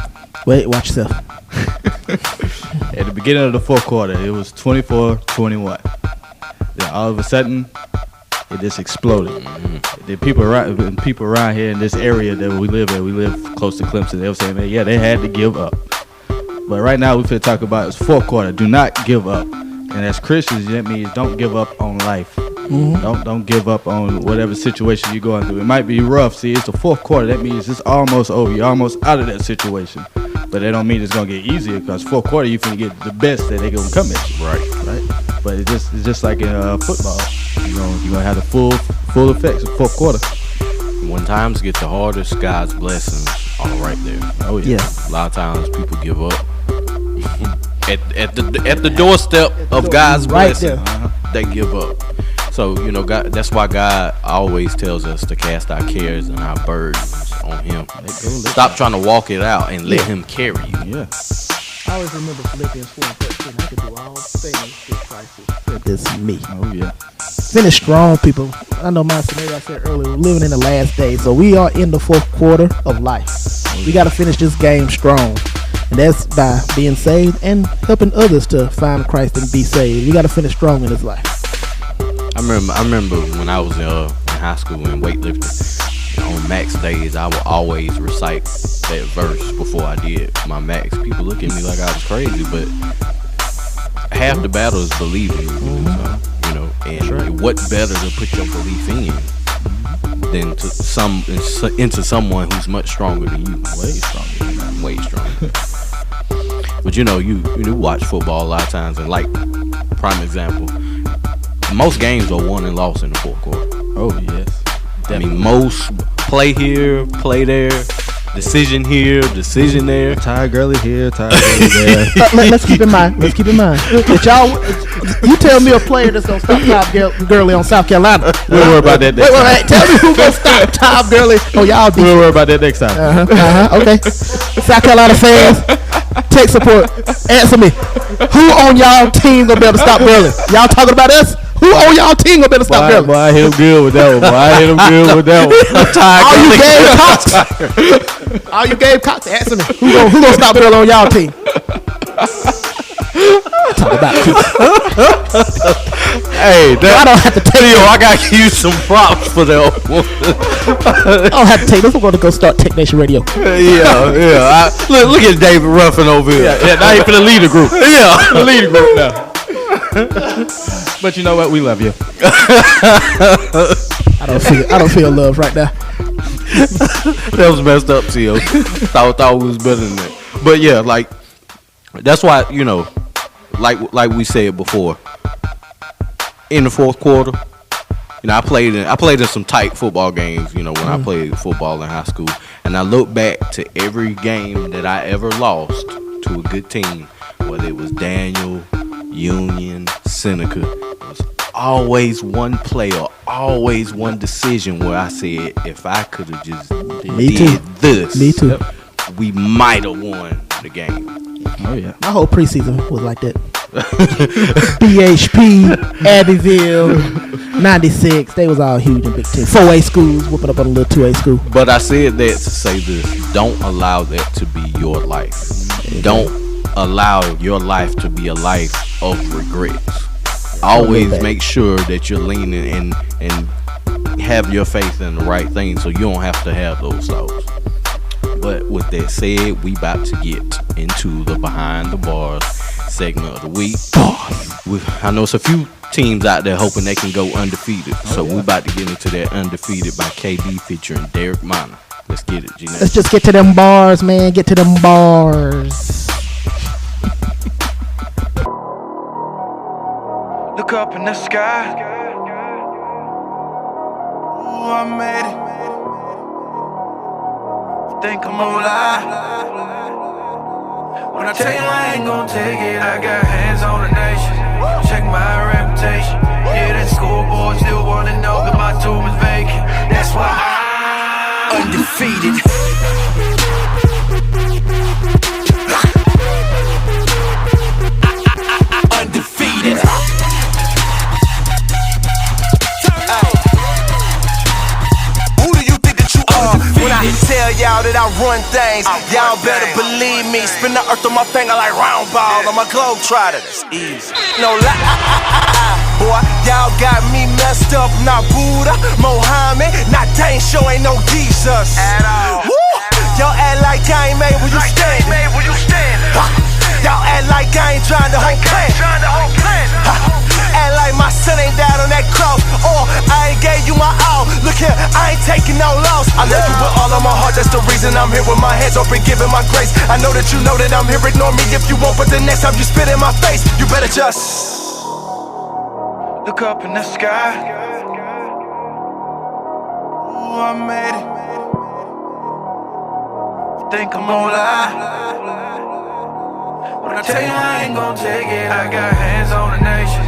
Wait, watch yourself. At the beginning of the fourth quarter, it was 24-21. Then all of a sudden, it just exploded. The people around here in this area that we live close to Clemson, they were saying, man, yeah, they had to give up. But right now, we finna talk about it's fourth quarter. Do not give up. And as Christians, that means don't give up on life. Don't give up on whatever situation you're going through. It might be rough. See, it's the fourth quarter. That means it's almost over. You're almost out of that situation. But that don't mean it's gonna get easier, because fourth quarter you finna get the best that they gonna come at you. Right. But it's just like in football. You're gonna have the full effects of fourth quarter. When times get the hardest, God's blessings are right there. Oh yeah. A lot of times people give up. At the doorstep of God's blessing, they give up. So God, that's why God always tells us to cast our cares and our burdens on Him. Stop trying to walk it out and let Him carry you. Yeah. I always remember Philippians 4:13. I can do all things through Christ who strengthens me. Oh yeah. Finish strong, people. I know my scenario I said earlier, we're living in the last days, so we are in the fourth quarter of life. We got to finish this game strong. And that's by being saved and helping others to find Christ and be saved. You got to finish strong in this life. I remember when I was in high school in weightlifting, on max days, I would always recite that verse before I did my max. People look at me like I was crazy, but half the battle is believing. And what better to put your belief in than to into someone who's much stronger than you, way stronger. But you watch football a lot of times, and like prime example, most games are won and lost in the fourth quarter. Oh yes, definitely. I mean, most play here, play there, decision here, decision there. Tie girly here, tie girly there. Let's keep in mind. That you tell me a player that's gonna stop Top Gurley on South Carolina. We'll worry about that next time. Wait, tell me who gonna stop Top Gurley on y'all defense. We'll worry about that next time. Okay. South Carolina fans, tech support, answer me. Who on y'all team gonna be able to stop Gurley? Y'all talking about us? Who on y'all team gonna be able to stop Gurley? Boy, I hit him good with that one. All you Gabe Cox, answer me. Who gonna stop Gurley on y'all team? Talk about it. Hey, I don't have to tell you. I gotta use some props for that. I don't have to take this. We're gonna go start Tech Nation Radio. Yeah. Look at David Ruffin over here. Yeah, now he finna lead the group. Yeah, lead the group now. But you know what? We love you. I don't feel love right now. That was messed up, T.O. thought we was better than that. But yeah, like that's why like we said before. In the fourth quarter, I played in some tight football games. When I played football in high school, and I look back to every game that I ever lost to a good team, whether it was Daniel, Union, Seneca. It was always one play or always one decision where I said, if I could have just did this, Me too. we might have won the game. Oh yeah. My whole preseason was like that. BHP, Abbeville, 96. They was all huge in Big Ten. 4A schools, whooping up on a little 2A school. But I said that to say this. Don't allow that to be your life. Don't allow your life to be a life of regrets. Always make sure that you're leaning and have your faith in the right thing so you don't have to have those thoughts. But with that said, we about to get into the Behind the Bars segment of the week. I know it's a few teams out there hoping they can go undefeated. So we about to get into that Undefeated by KB featuring Derek Minor. Let's get it, G. Let's just get to them bars, man. Get to them bars. Look up in the sky. Ooh, I made it. Think I'm gonna lie. When I tell you I ain't gonna take it, I got hands on the nation. Check my reputation. Yeah, that scoreboard still wanna know that my tomb is vacant. That's why I'm undefeated. Undefeated. When I tell y'all that I run things, y'all better believe me. Spin the earth on my finger like round ball on my globe trotter. That's easy. No lie, boy, y'all got me messed up. Not Buddha, Mohammed, not dang sure ain't no Jesus at all. Woo! Y'all act like I ain't made where you stand. Y'all act like I ain't trying to hold plan. Act like my son ain't died on that cross, or I ain't gave you my all. Look here, I ain't taking no loss. I love you with all of my heart, that's the reason I'm here with my hands open, giving my grace. I know that you know that I'm here, ignore me if you want, but the next time you spit in my face, you better just look up in the sky. Ooh, I made it. Think I'm gonna lie. When I tell you I ain't gonna take it, I got hands on the nation.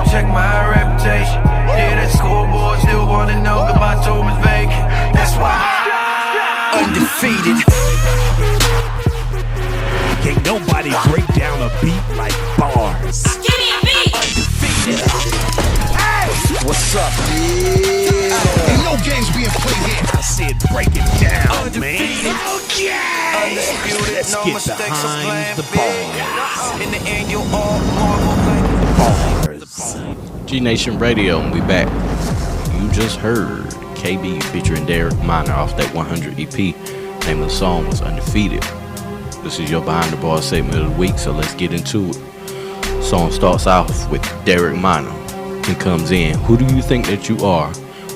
Check my reputation. Yeah, that scoreboard still wanna know that my tomb is vacant. That's why I'm undefeated. Can't nobody break down a beat like Barz. Give me a beat. Undefeated. Hey, what's up? Yeah. Ain't no games being played here. I said break it down, Undefeated. man. Okay. Undisputed. Let's no get mistakes of behind the playing bars. in the end, you'll all marvel. G Nation Radio, and we back. You just heard KB featuring Derek Minor off that 100 EP. Name of the song was Undefeated. This is your Behind the Bars segment of the week, so let's get into it. Song starts off with Derek Minor. He comes in. Who do you think that you are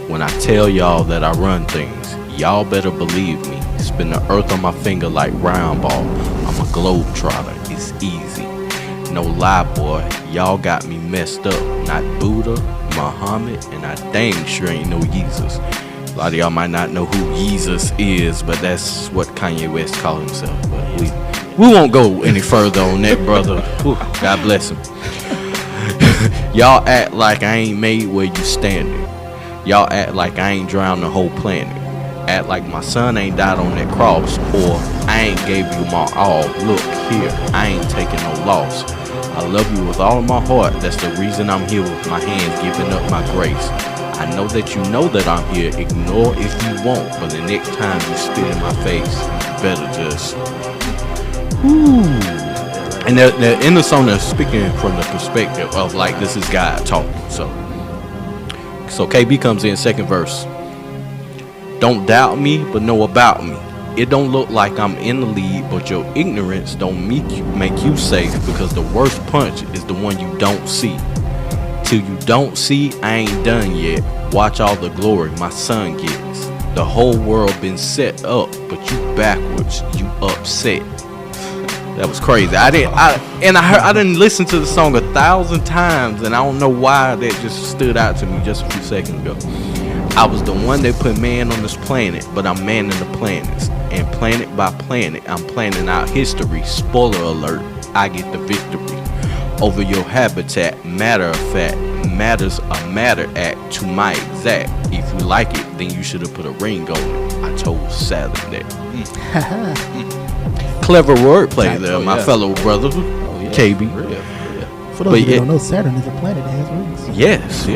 when I tell y'all that I run things? Y'all better believe me. Spin the earth on my finger like round ball. I'm a globe trotter. It's easy. No lie, boy. Y'all got me messed up. Not Buddha, Muhammad, and I dang sure ain't no Jesus. A lot of y'all might not know who Jesus is, but that's what Kanye West called himself. But we won't go any further on that, brother. Whew, God bless him. Y'all act like I ain't made where you standing. Y'all act like I ain't drowned the whole planet. Act like my son ain't died on that cross, or I ain't gave you my all. Look here, I ain't taking no loss. I love you with all of my heart. That's the reason I'm here with my hands giving up my grace. I know that you know that I'm here. Ignore if you want, but the next time you spit in my face, you better just. Ooh. And they're in the song, they're speaking from the perspective of like this is God talking. So KB comes in second verse. Don't doubt me, but know about me. It don't look like I'm in the lead, but your ignorance don't make you safe, because the worst punch is the one you don't see. Till you don't see, I ain't done yet. Watch all the glory my son gets. The whole world been set up, but you backwards, you upset. That was crazy. I didn't listen to the song 1,000 times, and I don't know why that just stood out to me just a few seconds ago. I was the one that put man on this planet, but I'm manning the planets. And planet by planet, I'm planning out history. Spoiler alert, I get the victory. Over your habitat, matter of fact, matters a matter act to my exact. If you like it, then you should have put a ring on it. I told Sally that. Clever wordplay there, my fellow brother, KB. For those who don't know, Saturn is a planet that has rings. Yes.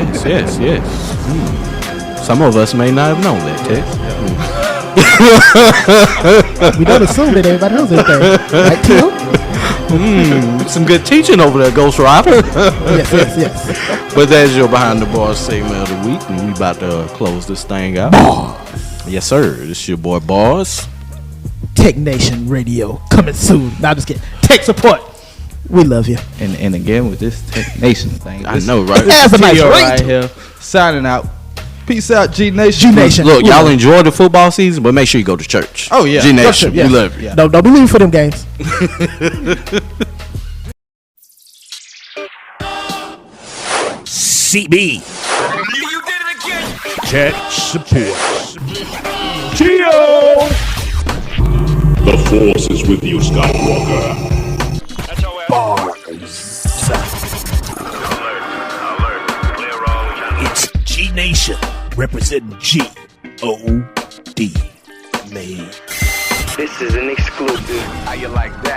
Some of us may not have known that, Tex. We don't assume that everybody knows anything. Right, Tim? Some good teaching over there, Ghost Rider. Yes. But that's your Behind the Bars segment of the week, and we about to close this thing out. Yes, sir. This is your boy Barz. Tech Nation Radio coming soon. Nah, I'm just kidding. Tech support. We love you. And again with this Tech Nation thing. I know, right? That's a nice right here. Signing out. Peace out, G Nation. Look, y'all enjoy the football season, but make sure you go to church. Oh yeah, G Nation. Yeah. We love you. Yeah. Don't be leaving for them games. CB. You did it again. Tech support. Geo. The Force is with you, Skywalker. It's G Nation representing G-O-D. Man. This is an exclusive. How you like that?